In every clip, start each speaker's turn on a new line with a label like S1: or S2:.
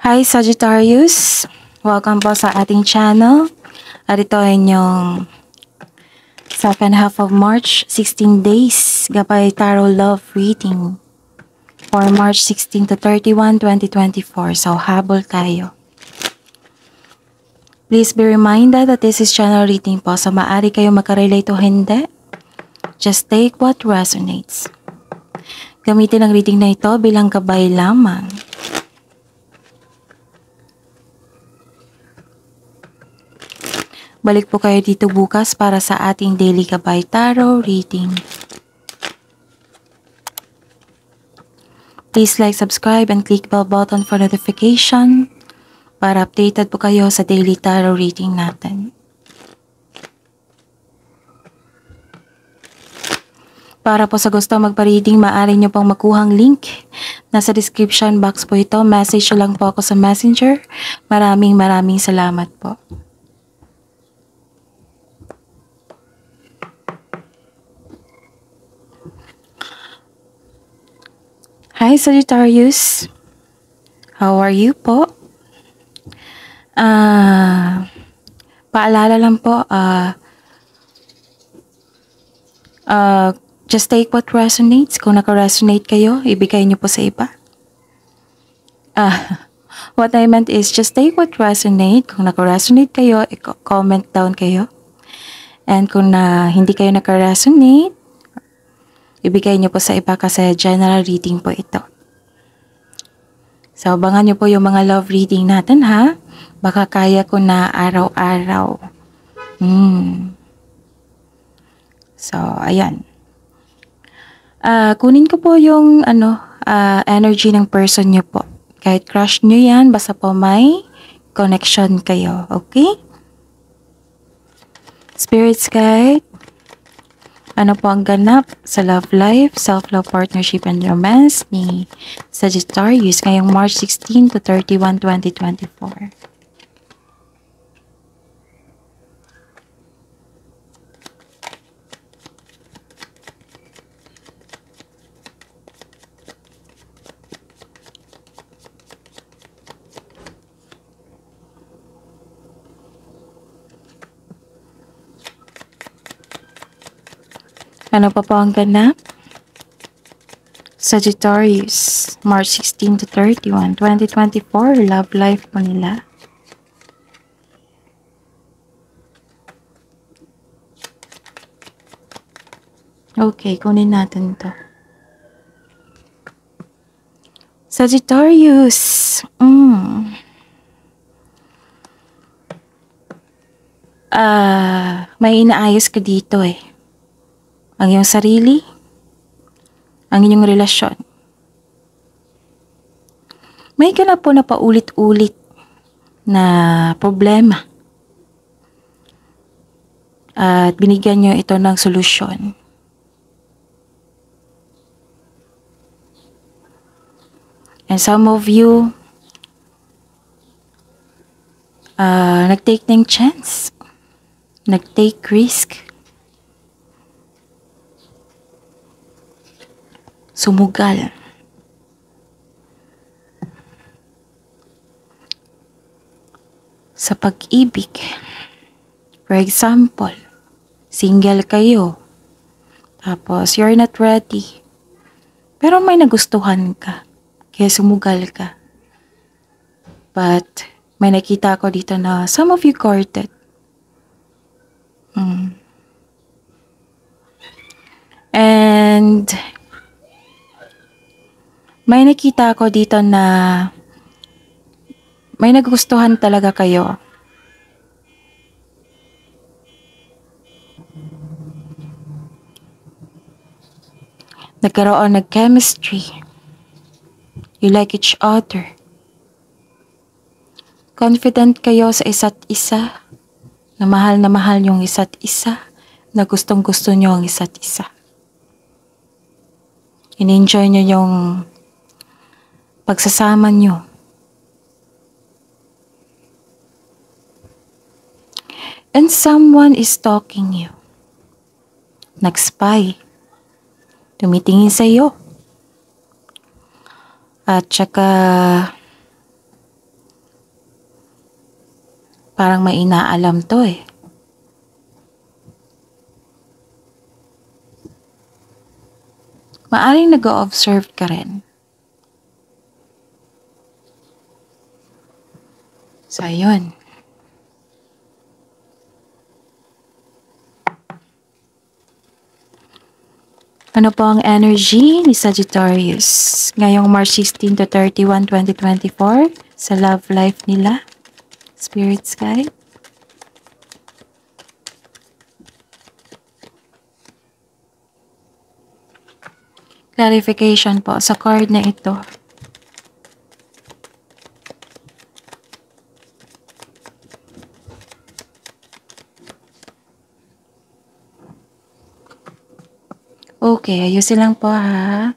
S1: Hi Sagittarius! Welcome po sa ating channel. At ito ay inyong second half of March, 16 days, Gabay Tarot Love Reading for March 16 to 31, 2024. So, habol tayo. Please be reminded that this is channel reading po. So, maaari kayo makarelate o hindi. Just take what resonates. Gamitin ang reading na ito bilang gabay lamang. Balik po kayo dito bukas para sa ating daily Gabay Tarot reading. Please like, subscribe, and click bell button for notification para updated po kayo sa daily tarot reading natin. Para po sa gusto magpa-reading, maaari nyo pong makuhang link. Nasa description box po ito. Message lang po ako sa messenger. Maraming salamat po. Hi Sagittarius! How are you po? Paalala lang po, just take what resonates. Kung naka-resonate kayo, ibigay niyo po sa iba. What I meant is just take what resonate. Kung naka-resonate kayo, comment down kayo. And kung hindi kayo naka-resonate, ibigay niyo po sa iba kasi general reading po ito. So, abangan niyo po yung mga love reading natin ha. Baka kaya ko na araw-araw. So, ayan. Kunin ko po yung energy ng person niyo po. Kahit crush niyo yan, basta po may connection kayo. Okay? Spirits guide. Ano po ang ganap sa love life, self-love, partnership, and romance ni Sagittarius ngayong March 16 to 31, 2024? Ano pa po ang ganap? Sagittarius, March 16 to 31, 2024, love life po nila. Okay, kunin natin to. Sagittarius, may inaayos ka dito eh. Ang iyong sarili, ang inyong relasyon. May ganap po na paulit-ulit na problema. At binigyan nyo ito ng solusyon. And some of you, nag-take ng chance, nag-take risk, sumugal. Sa pag-ibig. For example, single kayo. Tapos, you're not ready. Pero may nagustuhan ka. Kaya sumugal ka. But, may nakita ko dito na some of you courted. And, may nakita ko dito na may nagustuhan talaga kayo. Nagkaroon ng chemistry. You like each other. Confident kayo sa isa't isa. Na mahal yung isa't isa. Na gustong gusto nyo ang isa't isa. In-enjoy nyo yung pagsasama nyo. And someone is stalking you. Nag-spy. Tumitingin sa iyo. At saka Parang may inaalam to eh. Maaring nag-o-observe ka rin. So, ayun. Ano po ang energy ni Sagittarius ngayong March 16 to 31, 2024 sa love life nila? Spirit guide. Clarification po sa card na ito. Okay, ayusin lang po ha.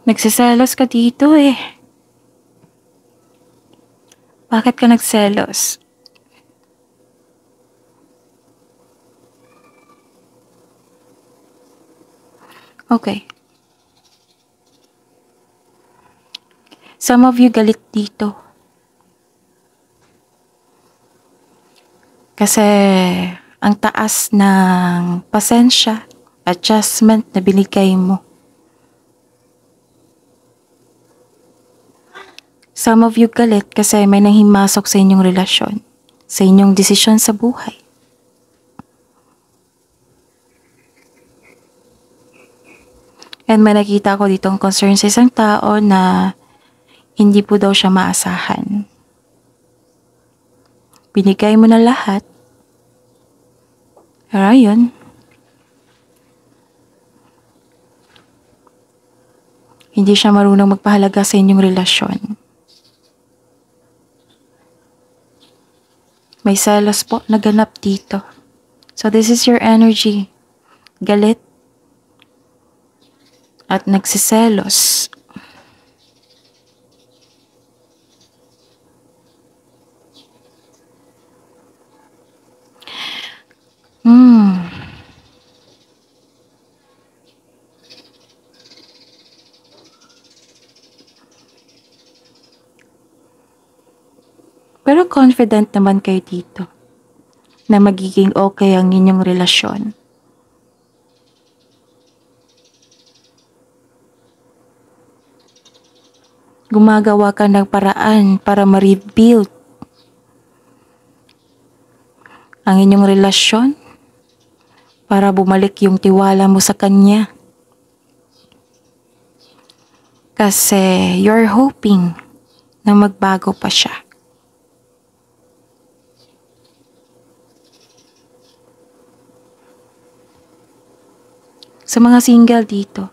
S1: Nagsiselos ka dito eh. Bakit ka nagselos? Okay. Some of you galit dito. Kasi ang taas ng pasensya, adjustment na binigay mo. Some of you galit kasi may nanghimasok sa inyong relasyon, sa inyong desisyon sa buhay. And may nakita ko ditong concern sa isang tao na hindi po daw siya maasahan. Binigay mo na lahat. Pero ayun. Hindi siya marunong magpahalaga sa inyong relasyon. May selos po naganap dito. So this is your energy. Galit. At nagsiselos. Pero confident naman kayo dito na magiging okay ang inyong relasyon. Gumagawa ka ng paraan para ma-rebuild ang inyong relasyon, para bumalik yung tiwala mo sa kanya. Kasi you're hoping na magbago pa siya. Sa mga single dito,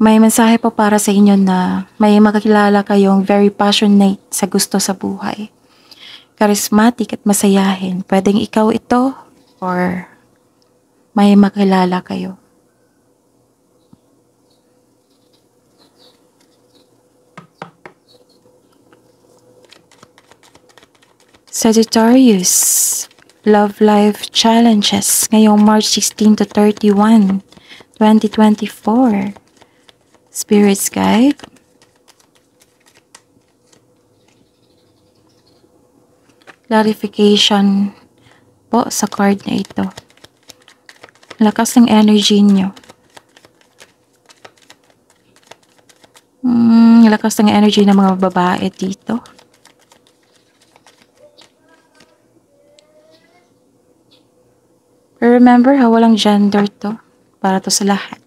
S1: may mensahe po para sa inyo na may makakilala kayong very passionate sa gusto sa buhay. Charismatic at masayahin. Pwedeng ikaw ito or may makilala kayo. Sagittarius, love life challenges ngayong March 16 to 31, 2024. Spirit's guide. Clarification po sa card na ito. Lakas ng energy nyo. Lakas ng energy ng mga babae dito. Remember ha, walang gender to. Para to sa lahat.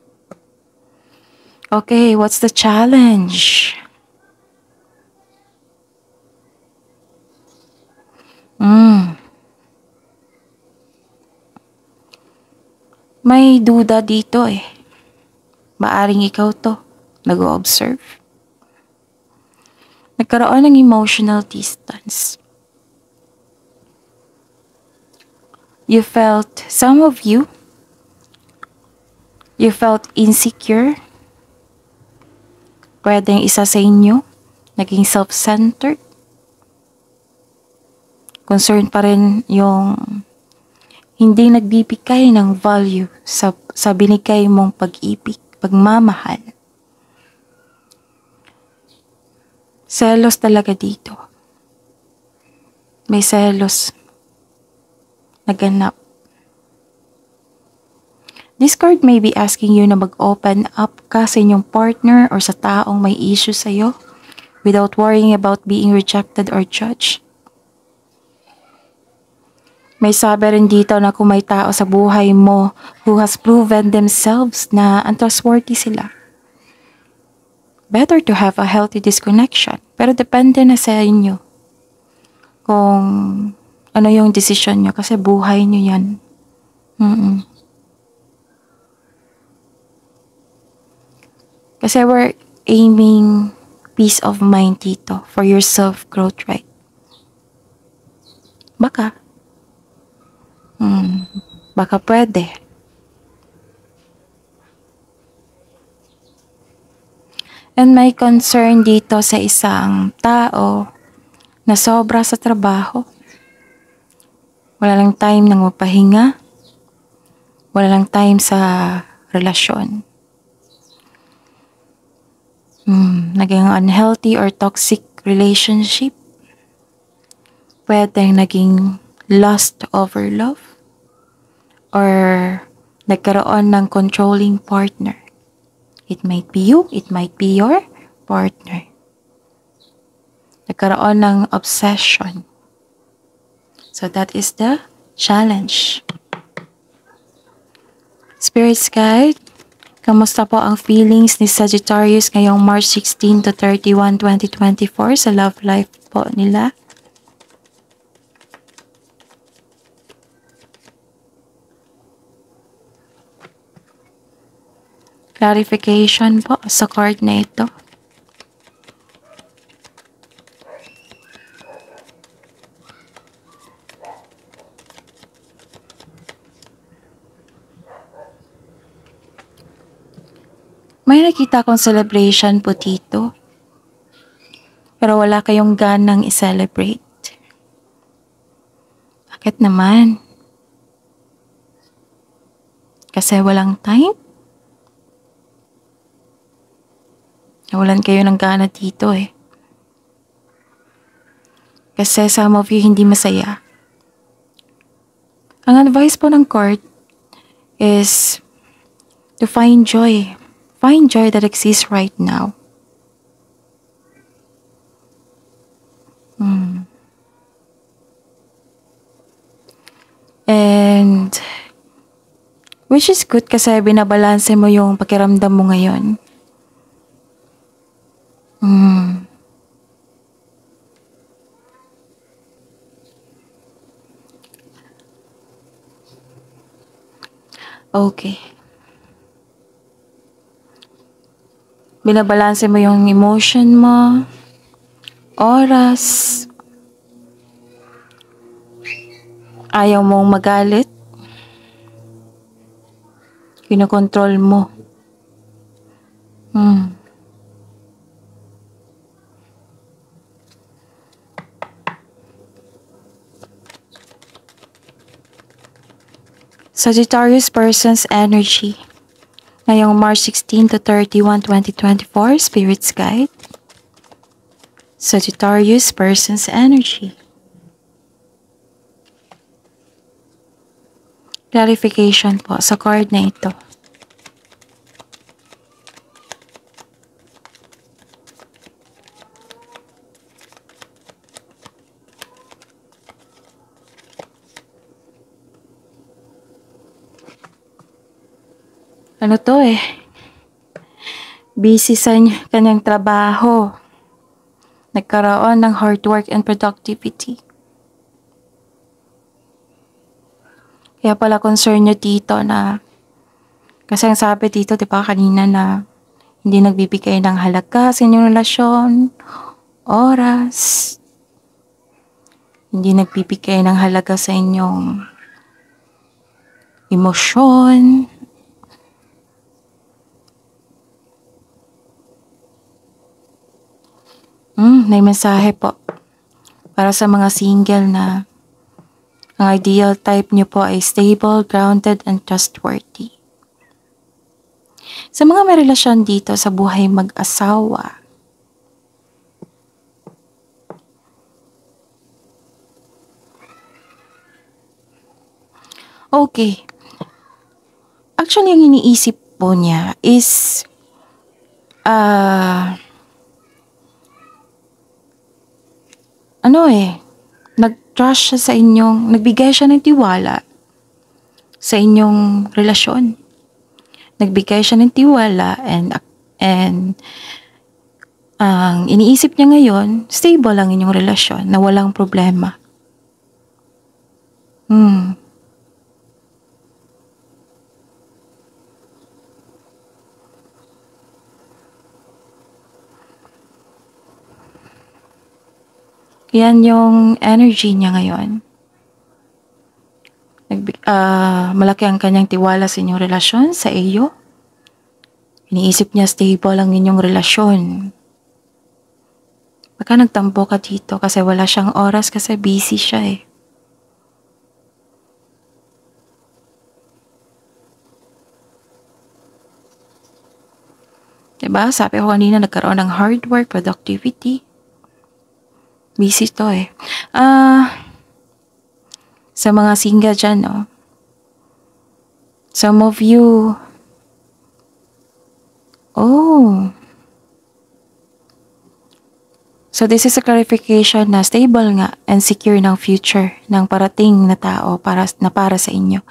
S1: Okay, what's the challenge? May duda dito eh. Maaring ikaw to. Nag-o-observe. Nagkaroon ng emotional distance. You felt, some of you felt insecure. Pwedeng isa sa inyo, naging self-centered. Concern pa rin yung hindi nagbibigay ng value sa binigay mong pag-ibig, pagmamahal. Selos talaga dito. May selos na ganap. This card may be asking you na mag-open up ka sa inyong partner or sa taong may issue sa'yo without worrying about being rejected or judged. May sabi rin dito na kung may tao sa buhay mo who has proven themselves na untrustworthy sila, better to have a healthy disconnection. Pero depende na sa inyo kung ano yung decision nyo kasi buhay nyo yan. Kasi we're aiming peace of mind dito for your self-growth, right? Baka. Baka pwede. And may concern dito sa isang tao na sobra sa trabaho. Wala lang time ng magpahinga. Wala lang time sa relasyon. Naging unhealthy or toxic relationship. Pwedeng naging lust over love. Or nagkaroon ng controlling partner. It might be you, it might be your partner. Nagkaroon ng obsession. So that is the challenge. Spirit's Guide, kamusta po ang feelings ni Sagittarius ngayong March 16 to 31, 2024 sa love life po nila? Clarification po sa card na ito. May nakita akong celebration po dito. Pero wala kayong ganang i-celebrate. Bakit naman? Kasi walang time? Nawalan kayo ng gana dito eh. Kasi some of you hindi masaya. Ang advice po ng card is to find joy. Find joy that exists right now. And which is good kasi binabalanse mo yung pakiramdam mo ngayon. Okay. Binabalanse mo yung emotion mo, oras, ayaw mong magalit, kinokontrol mo. Sagittarius person's energy. Ngayong March 16 to 31, 2024, Spirit's Guide. Sagittarius person's energy. Clarification po sa card na ito. Ano to eh? Busy sa kanyang trabaho. Nagkaroon ng hard work and productivity. Kaya pala concern nyo dito na kasi ang sabi dito, di ba kanina na hindi nagbibigay ng halaga sa inyong relasyon, oras, hindi nagbibigay ng halaga sa inyong emosyon. May mensahe po para sa mga single na Ang ideal type nyo po ay stable, grounded, and trustworthy. Sa mga may relasyon dito sa buhay mag-asawa, okay. Actually, ang iniisip po niya is nag-trust siya sa inyong, nagbigay siya ng tiwala sa inyong relasyon. Nagbigay siya ng tiwala and ang iniisip niya ngayon, stable ang inyong relasyon na walang problema. Yan yung energy niya ngayon. Malaki ang kanyang tiwala sa inyong relasyon, sa iyo. Iniisip niya stable ang inyong relasyon. Baka nagtampo ka dito kasi wala siyang oras kasi busy siya eh. Diba? Sabi ko kanina nagkaroon ng hard work, productivity. Busy to eh. Sa mga single dyan, no? Some of you, so this is a clarification na stable nga and secure ng future ng parating na tao para sa inyo.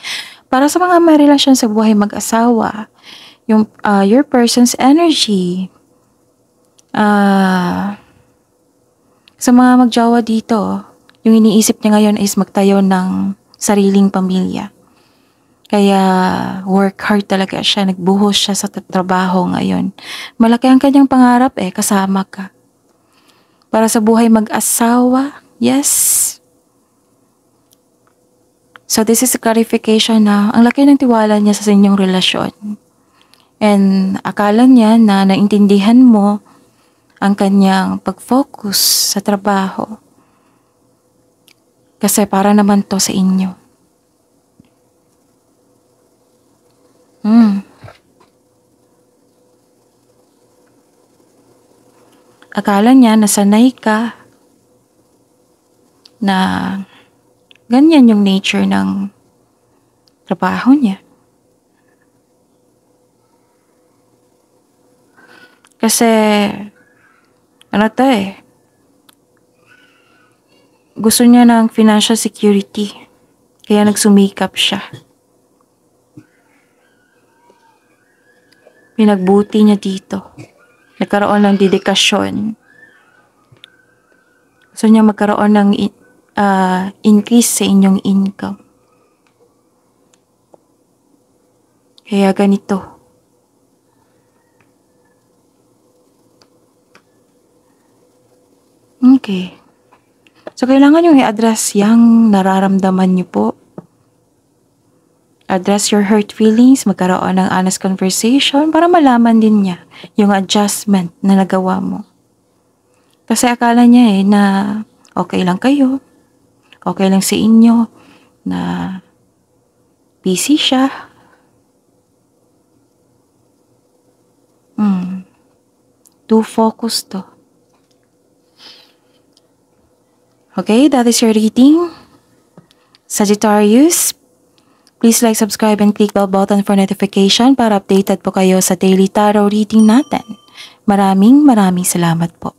S1: Para sa mga may relasyon sa buhay mag-asawa, yung your person's energy, sa mga magjowa dito, yung iniisip niya ngayon is magtayo ng sariling pamilya. Kaya work hard talaga siya, nagbuhos siya sa trabaho ngayon. Malaki ang kanyang pangarap eh, kasama ka. Para sa buhay mag-asawa, yes. So this is a clarification na ang laki ng tiwala niya sa inyong relasyon. And akala niya na naintindihan mo ang kanyang pag-focus sa trabaho. Kasi para naman to sa inyo. Akala niya nasanay ka na ganyan yung nature ng trabaho niya. Kasi gusto niya ng financial security. Kaya nagsumikap siya. Pinagbuti niya dito. Nagkaroon ng dedikasyon. Gusto niya magkaroon ng increase sa inyong income. Kaya ganito. Okay. So, kailangan yung i-address yung nararamdaman niyo po. Address your hurt feelings, magkaroon ng honest conversation para malaman din niya yung adjustment na nagawa mo. Kasi akala niya na okay lang kayo, okay lang sa inyo, na busy siya. Too focused to. Okay, that is your reading. Sagittarius, please like, subscribe, and click bell button for notification para updated po kayo sa daily tarot reading natin. Maraming salamat po.